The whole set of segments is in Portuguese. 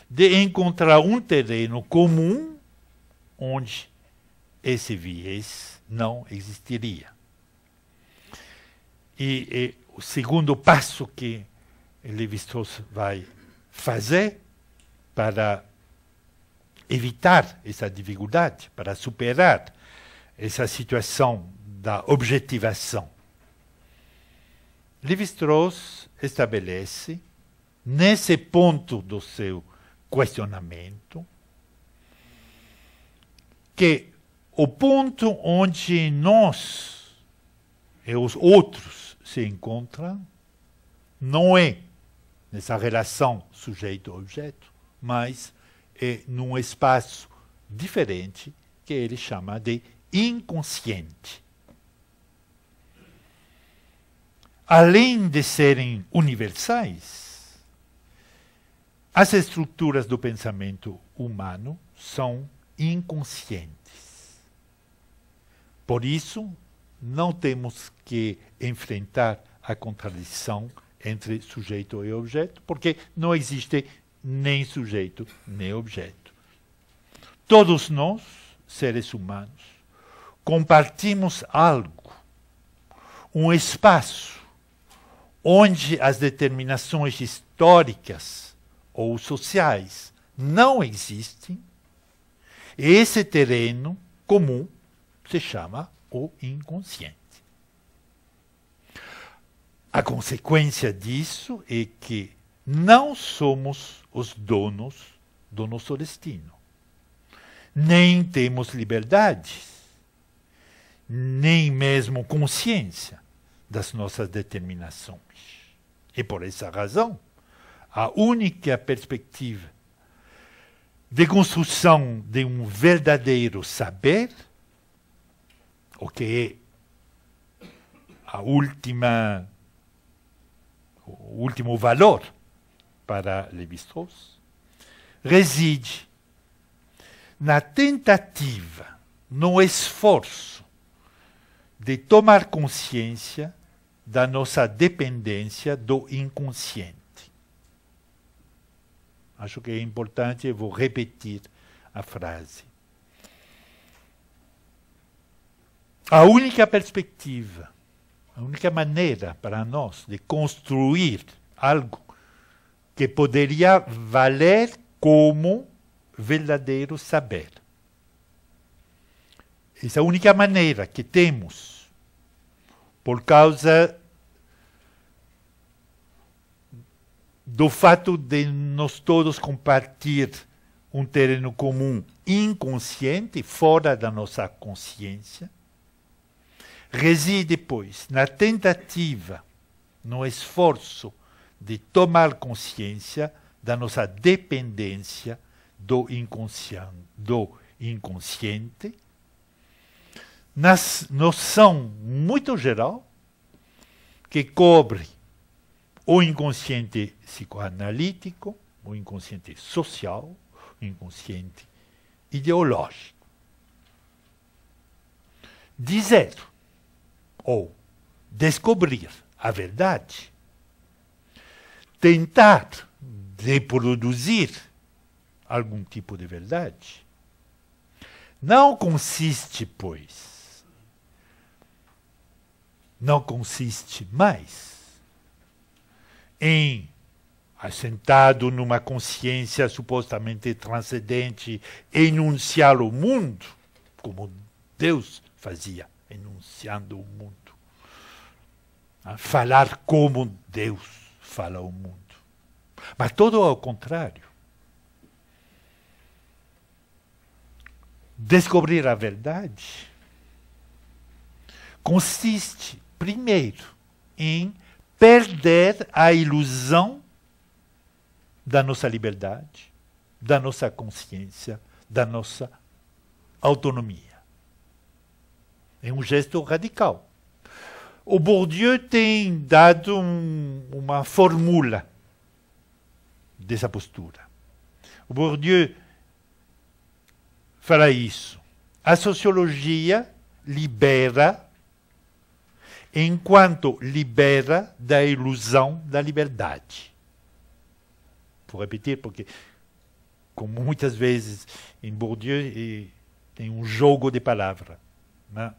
de encontrar um terreno comum onde esse viés não existiria. E o segundo passo que Lévi-Strauss vai fazer para evitar essa dificuldade, para superar essa situação da objetivação. Lévi-Strauss estabelece, nesse ponto do seu questionamento, que o ponto onde nós e os outros se encontram não é nessa relação sujeito-objeto, mas é num espaço diferente que ele chama de inconsciente. Além de serem universais, as estruturas do pensamento humano são inconscientes. Por isso, não temos que enfrentar a contradição entre sujeito e objeto, porque não existe nem sujeito nem objeto. Todos nós, seres humanos, compartimos algo, um espaço, onde as determinações históricas ou sociais não existem, e esse terreno comum se chama o inconsciente. A consequência disso é que não somos os donos do nosso destino. Nem temos liberdades, nem mesmo consciência das nossas determinações. E por essa razão, a única perspectiva de construção de um verdadeiro saber, o que é o último valor para Lévi-Strauss, reside na tentativa, no esforço de tomar consciência da nossa dependência do inconsciente. Acho que é importante, eu vou repetir a frase. A única perspectiva, a única maneira para nós de construir algo que poderia valer como verdadeiro saber. Essa é a única maneira que temos, por causa do fato de nós todos compartilhar um terreno comum inconsciente, fora da nossa consciência, reside, pois, na tentativa, no esforço de tomar consciência da nossa dependência do inconsciente, na noção muito geral que cobre o inconsciente psicoanalítico, o inconsciente social, o inconsciente ideológico. Dizer ou descobrir a verdade, tentar reproduzir algum tipo de verdade, não consiste, pois, não consiste mais em, assentado numa consciência supostamente transcendente, enunciar o mundo, como Deus fazia, enunciando o mundo. Falar como Deus fala o mundo. Mas todo ao contrário. Descobrir a verdade consiste, primeiro, em perder a ilusão da nossa liberdade, da nossa consciência, da nossa autonomia. É um gesto radical. O Bourdieu tem dado uma fórmula dessa postura. O Bourdieu fala isso. A sociologia libera enquanto libera da ilusão da liberdade. vou repetir, porque, como muitas vezes em Bourdieu, tem um jogo de palavras. Né?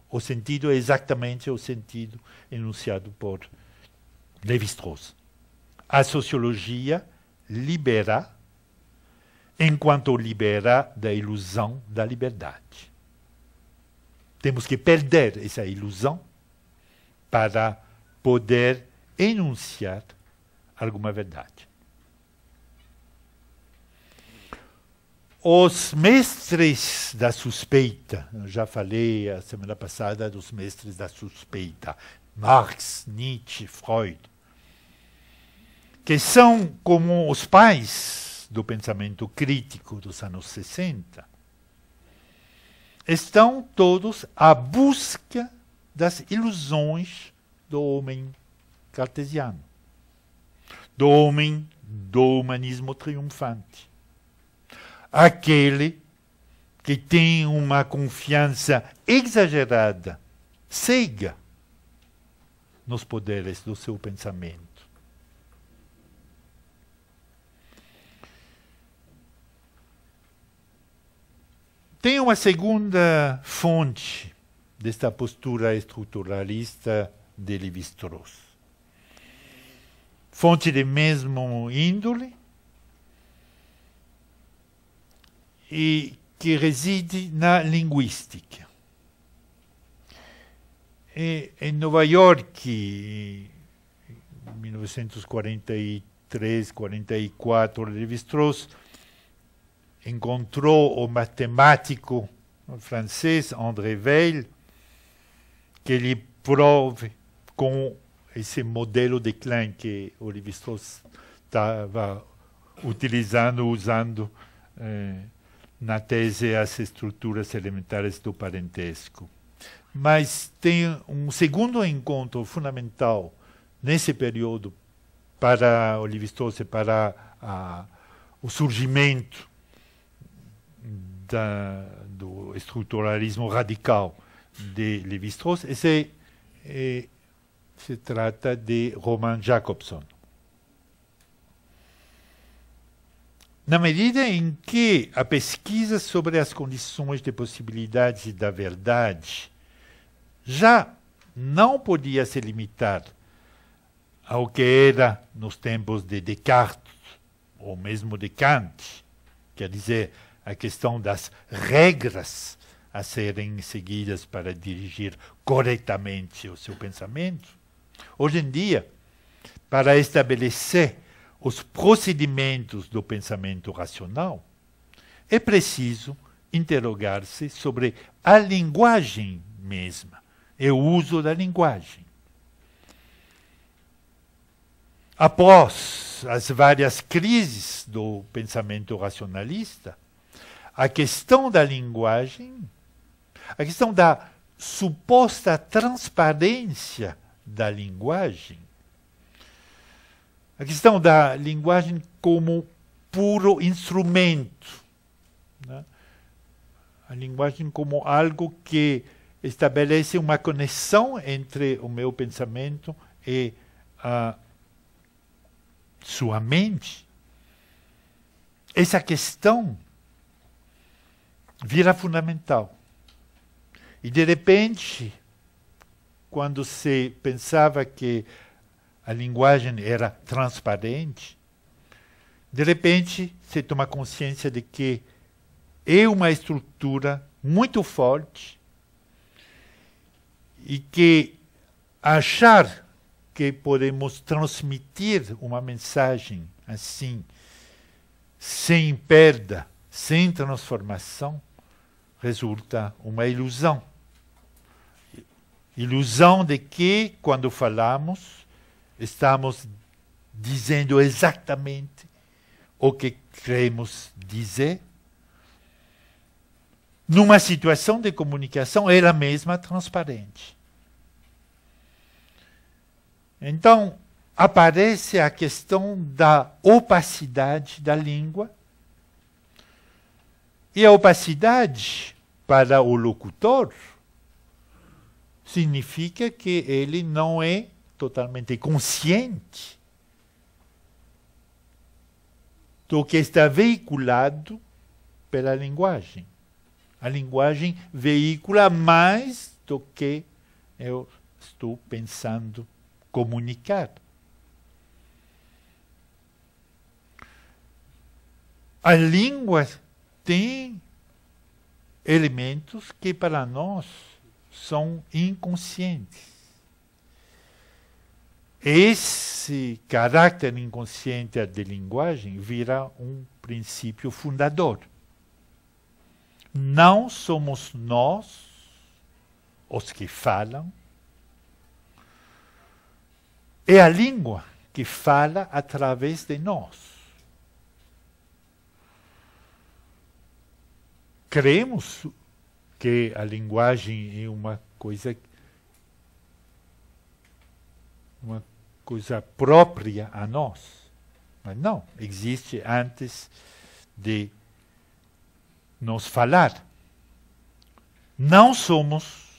O sentido é exatamente o sentido enunciado por Lévi-Strauss. A sociologia libera, enquanto libera da ilusão da liberdade. Temos que perder essa ilusão para poder enunciar alguma verdade. Os mestres da suspeita, eu já falei a semana passada dos mestres da suspeita, Marx, Nietzsche, Freud, que são como os pais do pensamento crítico dos anos 60, estão todos à busca das ilusões do homem cartesiano, do homem do humanismo triunfante. Aquele que tem uma confiança exagerada, cega, nos poderes do seu pensamento. Tem uma segunda fonte desta postura estruturalista de Lévi-Strauss. Fonte de mesmo índole e que reside na linguística. E em Nova York, em 1943, 44, Lévi-Strauss encontrou o matemático francês André Weil, que lhe prove com esse modelo de Klein que o Lévi-Strauss estava usando na tese as estruturas elementares do parentesco. Mas tem um segundo encontro fundamental nesse período para o Lévi-Strauss e para o surgimento do estruturalismo radical de Lévi-Strauss, e se trata de Roman Jakobson. Na medida em que a pesquisa sobre as condições de possibilidade da verdade já não podia se limitar ao que era nos tempos de Descartes, ou mesmo de Kant, quer dizer, a questão das regras a serem seguidas para dirigir corretamente o seu pensamento. Hoje em dia, para estabelecer os procedimentos do pensamento racional, é preciso interrogar-se sobre a linguagem mesma e o uso da linguagem. Após as várias crises do pensamento racionalista, a questão da linguagem, a questão da suposta transparência da linguagem, a questão da linguagem como puro instrumento, né? A linguagem como algo que estabelece uma conexão entre o meu pensamento e a sua mente. Essa questão vira fundamental. E, de repente, quando se pensava que a linguagem era transparente, de repente se toma consciência de que é uma estrutura muito forte e que achar que podemos transmitir uma mensagem assim, sem perda, sem transformação, resulta uma ilusão. Ilusão de que, quando falamos, estamos dizendo exatamente o que queremos dizer, numa situação de comunicação ela mesma transparente. Então, aparece a questão da opacidade da língua, e a opacidade, para o locutor, significa que ele não é totalmente consciente do que está veiculado pela linguagem. A linguagem veicula mais do que eu estou pensando comunicar. A língua tem elementos que para nós são inconscientes. Esse caráter inconsciente da linguagem vira um princípio fundador. Não somos nós os que falam, é a língua que fala através de nós. Cremos que a linguagem é uma coisa própria a nós. Mas não, existe antes de nos falar. Não somos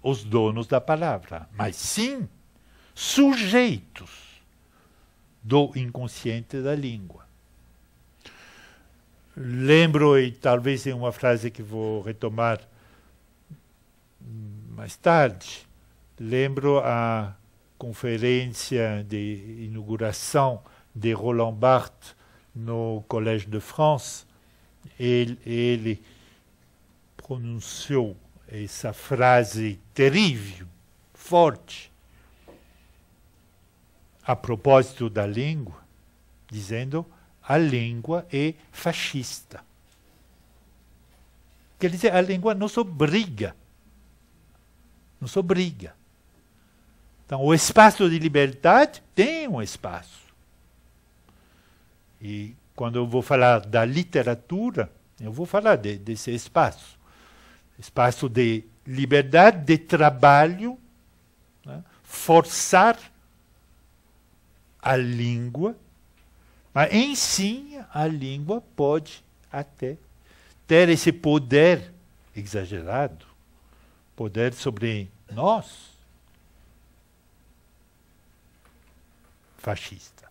os donos da palavra, mas sim sujeitos do inconsciente da língua. Lembro, e talvez é uma frase que vou retomar mais tarde, lembro a conferência de inauguração de Roland Barthes no Collège de France. Ele pronunciou essa frase terrível, forte, a propósito da língua, dizendo: a língua é fascista. Quer dizer, a língua nos obriga. Nos obriga. Então, o espaço de liberdade tem um espaço. E quando eu vou falar da literatura, eu vou falar desse espaço. Espaço de liberdade, de trabalho, né? Forçar a língua. Mas, em si, a língua pode até ter esse poder exagerado, poder sobre nós, fascista.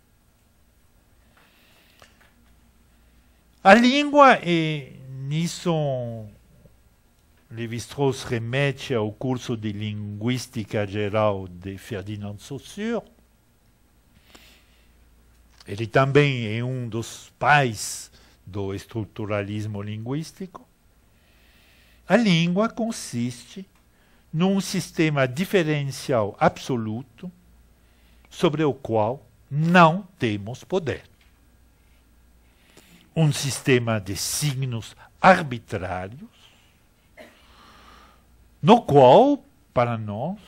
A língua, e nisso Lévi-Strauss remete ao curso de Linguística Geral de Ferdinand de Saussure. Ele também é um dos pais do estruturalismo linguístico. A língua consiste num sistema diferencial absoluto sobre o qual não temos poder. Um sistema de signos arbitrários, no qual, para nós,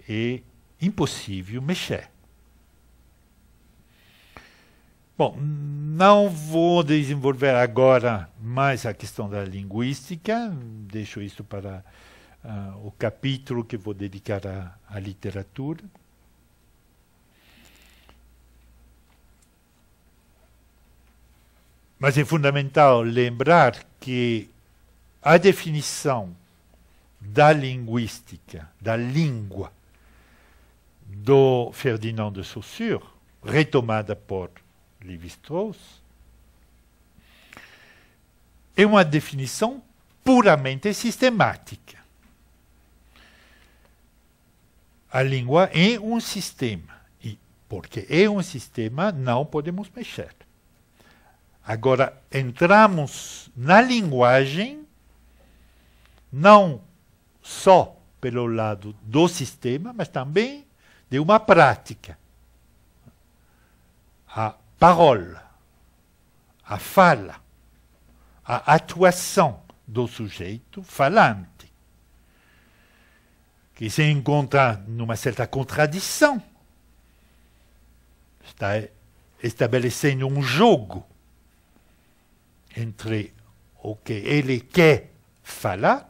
é impossível mexer. Bom, não vou desenvolver agora mais a questão da linguística, deixo isso para o capítulo que vou dedicar à literatura. Mas é fundamental lembrar que a definição da linguística, da língua, do Ferdinand de Saussure, retomada por Lévi-Strauss, é uma definição puramente sistemática. A língua é um sistema, e porque é um sistema, não podemos mexer. Agora, entramos na linguagem, não só pelo lado do sistema, mas também de uma prática. A parole, a fala, a atuação do sujeito falante, que se encontra numa certa contradição, está estabelecendo um jogo entre o que ele quer falar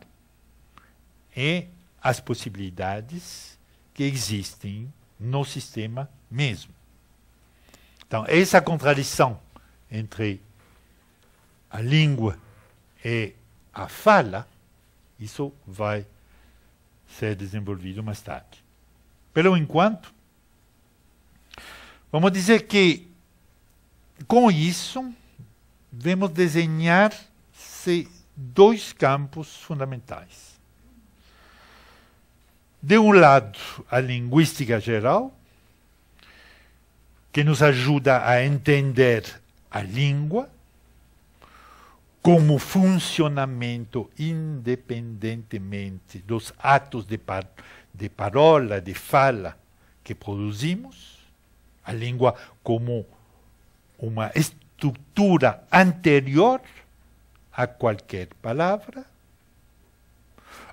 e as possibilidades que existem no sistema mesmo. Então, essa contradição entre a língua e a fala, isso vai ser desenvolvido mais tarde. Pelo enquanto, vamos dizer que, com isso, devemos desenhar-se dois campos fundamentais. De um lado, a linguística geral, que nos ajuda a entender a língua como funcionamento independentemente dos atos de parola, de fala que produzimos, a língua como uma estrutura anterior a qualquer palavra,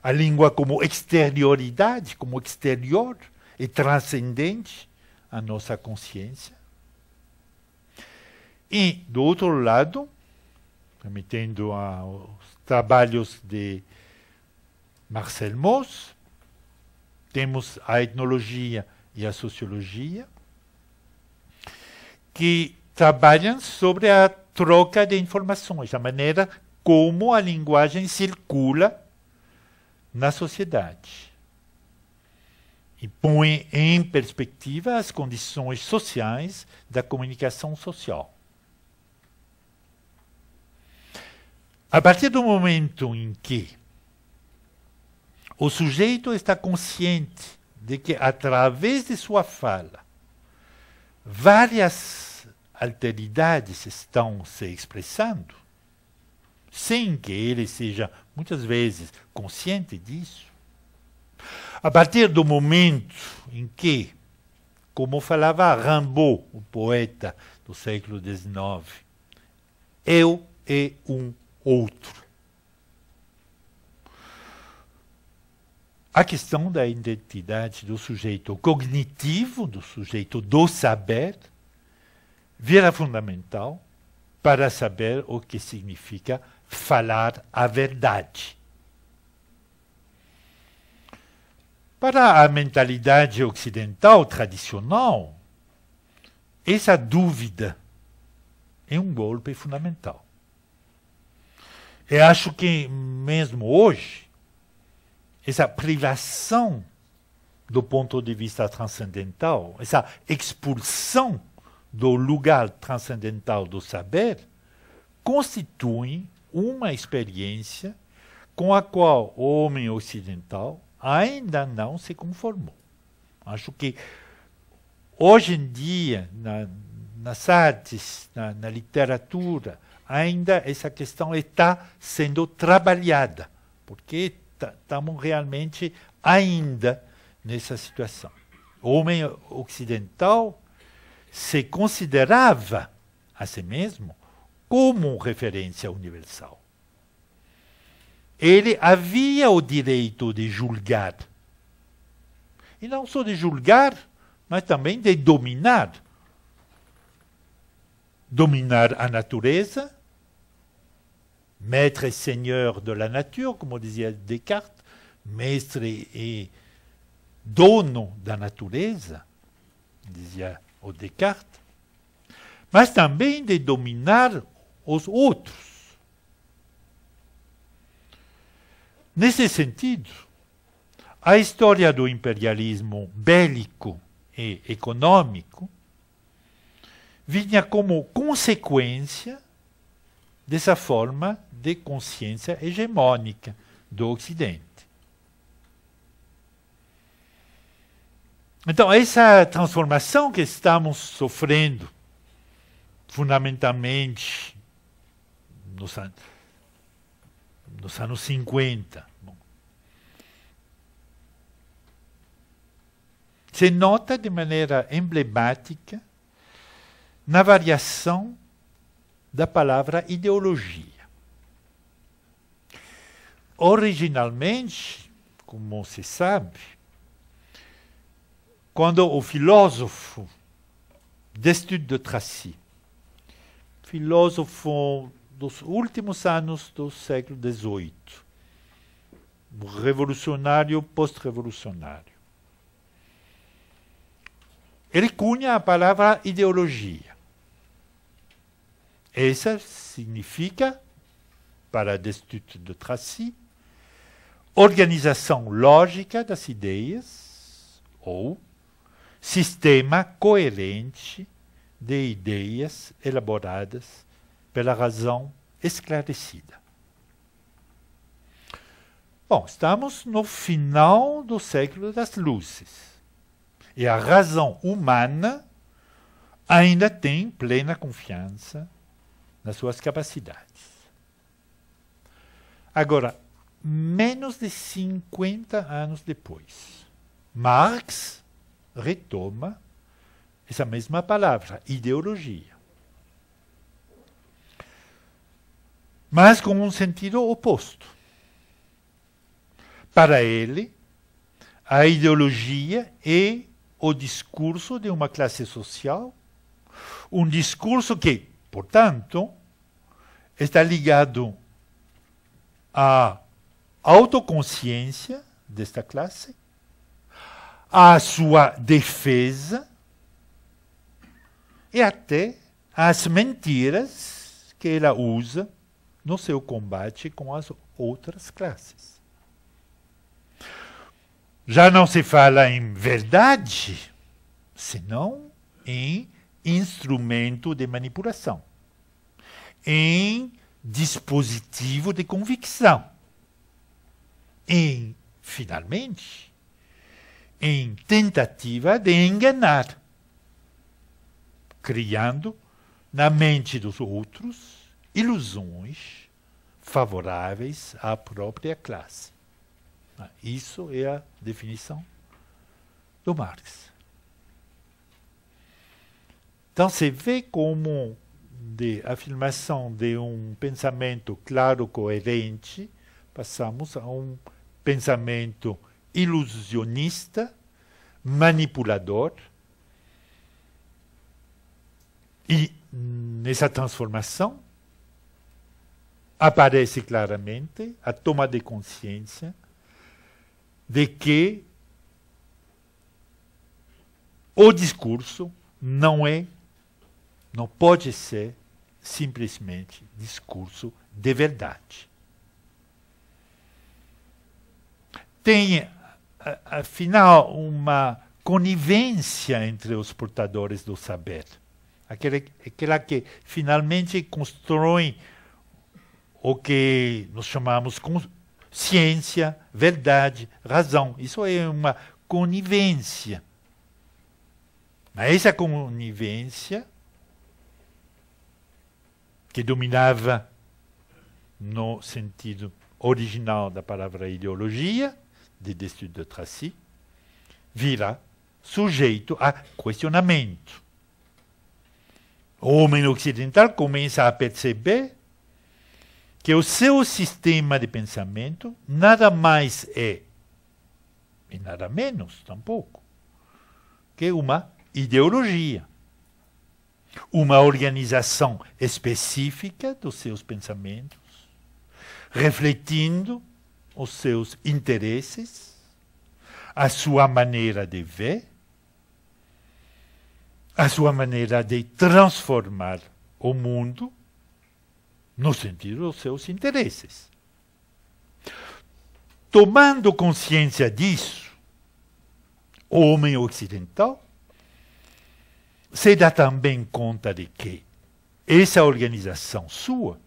a língua como exterioridade, como exterior e transcendente à nossa consciência. E, do outro lado, remetendo aos trabalhos de Marcel Mauss, temos a etnologia e a sociologia, que trabalham sobre a troca de informações, a maneira como a linguagem circula na sociedade. E põe em perspectiva as condições sociais da comunicação social. A partir do momento em que o sujeito está consciente de que, através de sua fala, várias alteridades estão se expressando, sem que ele seja, muitas vezes, consciente disso, a partir do momento em que, como falava Rimbaud, o poeta do século XIX, eu e um outro. A questão da identidade do sujeito cognitivo, do sujeito do saber, vira fundamental para saber o que significa falar a verdade. Para a mentalidade ocidental tradicional, essa dúvida é um golpe fundamental. Eu acho que, mesmo hoje, essa privação do ponto de vista transcendental, essa expulsão do lugar transcendental do saber, constitui uma experiência com a qual o homem ocidental ainda não se conformou. Acho que hoje em dia, nas artes, na literatura, ainda essa questão está sendo trabalhada, porque estamos realmente ainda nessa situação. O homem ocidental se considerava a si mesmo como referência universal. Ele havia o direito de julgar. E não só de julgar, mas também de dominar. Dominar a natureza, maître et seigneur de la nature, como dizia Descartes, mestre e dono da natureza, dizia o Descartes, mas também de dominar os outros. Nesse sentido, a história do imperialismo bélico e econômico vinha como consequência dessa forma de consciência hegemônica do Ocidente. Então, essa transformação que estamos sofrendo, fundamentalmente nos anos 50, se nota de maneira emblemática na variação da palavra ideologia. Originalmente, como se sabe, quando o filósofo Destutt de Tracy, filósofo dos últimos anos do século XVIII, revolucionário, pós-revolucionário, ele cunha a palavra ideologia. Essa significa, para Destutt de Tracy, organização lógica das ideias ou sistema coerente de ideias elaboradas pela razão esclarecida. Bom, estamos no final do século das luzes. E a razão humana ainda tem plena confiança nas suas capacidades. Agora, menos de 50 anos depois, Marx retoma essa mesma palavra, ideologia. Mas com um sentido oposto. Para ele, a ideologia é o discurso de uma classe social, um discurso que, portanto, está ligado à autoconsciência desta classe, à sua defesa e até às mentiras que ela usa no seu combate com as outras classes. Já não se fala em verdade, senão em instrumento de manipulação, em dispositivo de convicção, em, finalmente, em tentativa de enganar, criando na mente dos outros ilusões favoráveis à própria classe. Isso é a definição do Marx. Então, se vê como de afirmação de um pensamento claro, coerente, passamos a um pensamento ilusionista, manipulador, e nessa transformação aparece claramente a toma de consciência de que o discurso não pode ser simplesmente discurso de verdade. Tem, afinal, uma conivência entre os portadores do saber, aquela que finalmente constrói o que nós chamamos ciência, verdade, razão. Isso é uma conivência. Mas essa conivência, que dominava no sentido original da palavra ideologia, de Destutt de Tracy, vira sujeito a questionamento. O homem ocidental começa a perceber que o seu sistema de pensamento nada mais é, e nada menos tampouco, que uma ideologia, uma organização específica dos seus pensamentos, refletindo os seus interesses, a sua maneira de ver, a sua maneira de transformar o mundo no sentido dos seus interesses. Tomando consciência disso, o homem ocidental se dá também conta de que essa organização sua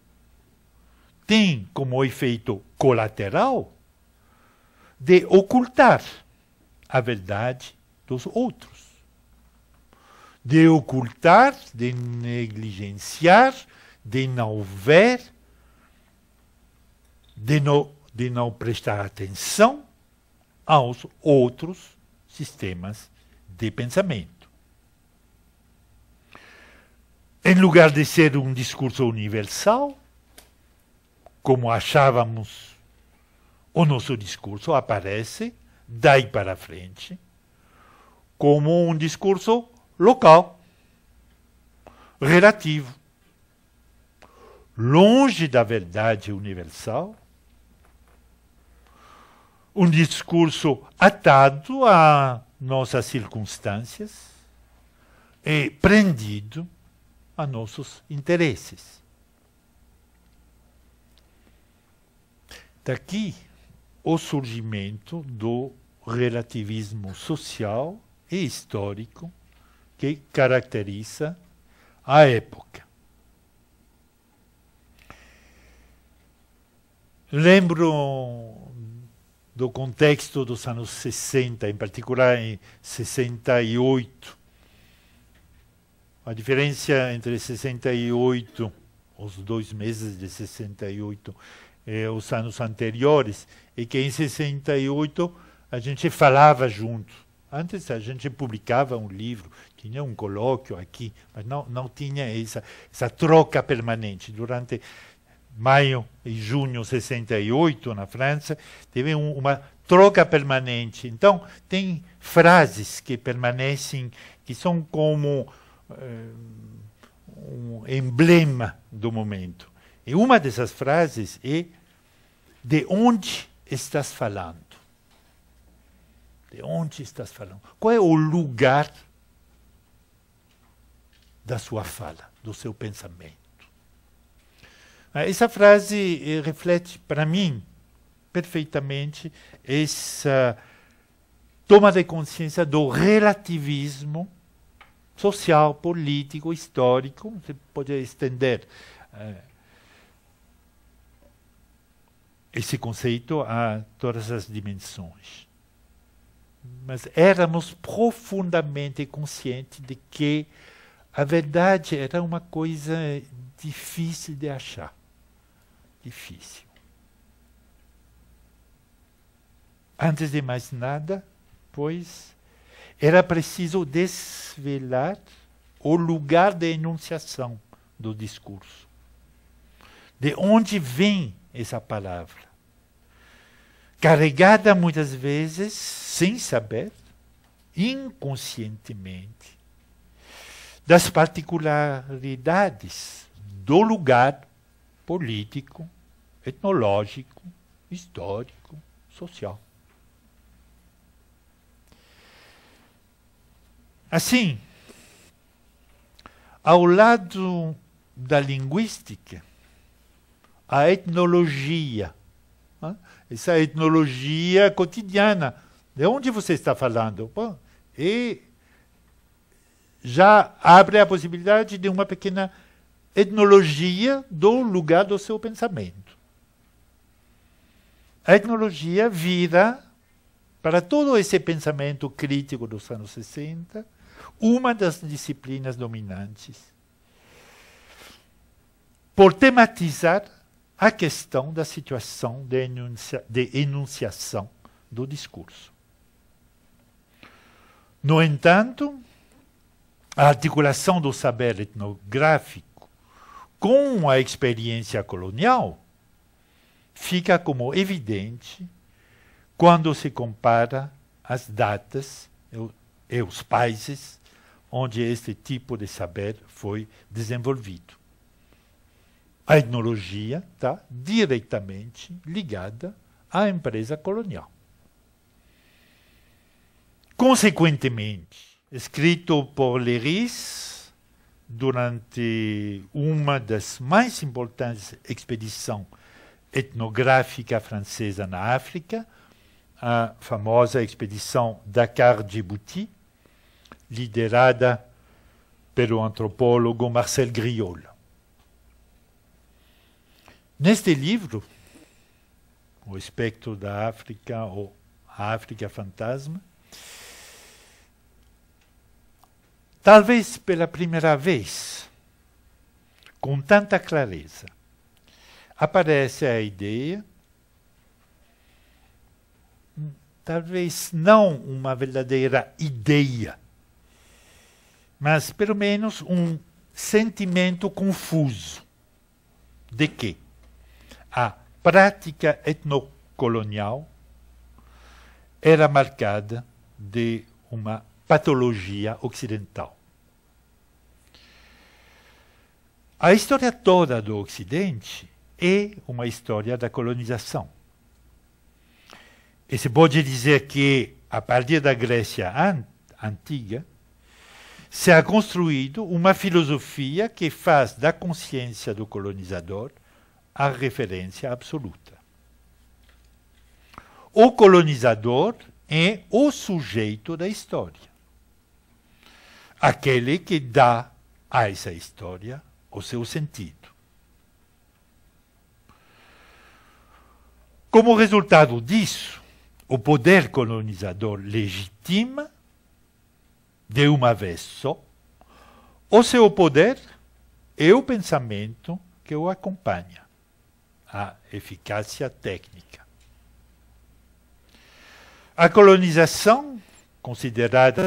tem como efeito colateral de ocultar a verdade dos outros, de ocultar, de negligenciar, de não ver, de não prestar atenção aos outros sistemas de pensamento. Em lugar de ser um discurso universal, como achávamos, o nosso discurso aparece, daí para frente, como um discurso local, relativo, longe da verdade universal, um discurso atado a nossas circunstâncias e prendido a nossos interesses. Daqui o surgimento do relativismo social e histórico que caracteriza a época. Lembro do contexto dos anos 60, em particular em 68. A diferença entre 68, os 2 meses de 68 e os anos anteriores, é que em 68 a gente falava junto. Antes a gente publicava um livro, tinha um colóquio aqui, mas não tinha essa troca permanente. Durante maio e junho de 68, na França, teve uma troca permanente. Então, tem frases que permanecem, que são como um emblema do momento. E uma dessas frases é: de onde estás falando? De onde estás falando? Qual é o lugar da sua fala, do seu pensamento? Essa frase reflete, para mim, perfeitamente essa toma de consciência do relativismo social, político, histórico. Você pode estender esse conceito a todas as dimensões. Mas éramos profundamente conscientes de que a verdade era uma coisa difícil de achar. Difícil. Antes de mais nada, pois, era preciso desvelar o lugar de enunciação do discurso. De onde vem essa palavra? Carregada muitas vezes, sem saber, inconscientemente, das particularidades do lugar político, etnológico, histórico, social. Assim, ao lado da linguística, a etnologia, essa etnologia cotidiana, de onde você está falando? Bom, e já abre a possibilidade de uma pequena etnologia do lugar do seu pensamento. A etnologia vira, para todo esse pensamento crítico dos anos 60, uma das disciplinas dominantes, por tematizar a questão da situação de enunciação do discurso. No entanto, a articulação do saber etnográfico com a experiência colonial fica como evidente quando se compara as datas e os países onde este tipo de saber foi desenvolvido. A etnologia está diretamente ligada à empresa colonial. Consequentemente, escrito por Léris durante uma das mais importantes expedições etnográficas francesas na África, a famosa expedição Dakar-Djibouti, liderada pelo antropólogo Marcel Griol. Neste livro, O Espectro da África, ou A África Fantasma, talvez pela primeira vez, com tanta clareza, aparece a ideia, talvez não uma verdadeira ideia, mas pelo menos um sentimento confuso de que a prática etnocolonial era marcada de uma patologia ocidental. A história toda do Ocidente é uma história da colonização. E se pode dizer que, a partir da Grécia antiga, se ha construído uma filosofia que faz da consciência do colonizador a referência absoluta. O colonizador é o sujeito da história, aquele que dá a essa história o seu sentido. Como resultado disso, o poder colonizador legitima, de uma vez só, o seu poder e o pensamento que o acompanha, a eficácia técnica. A colonização, considerada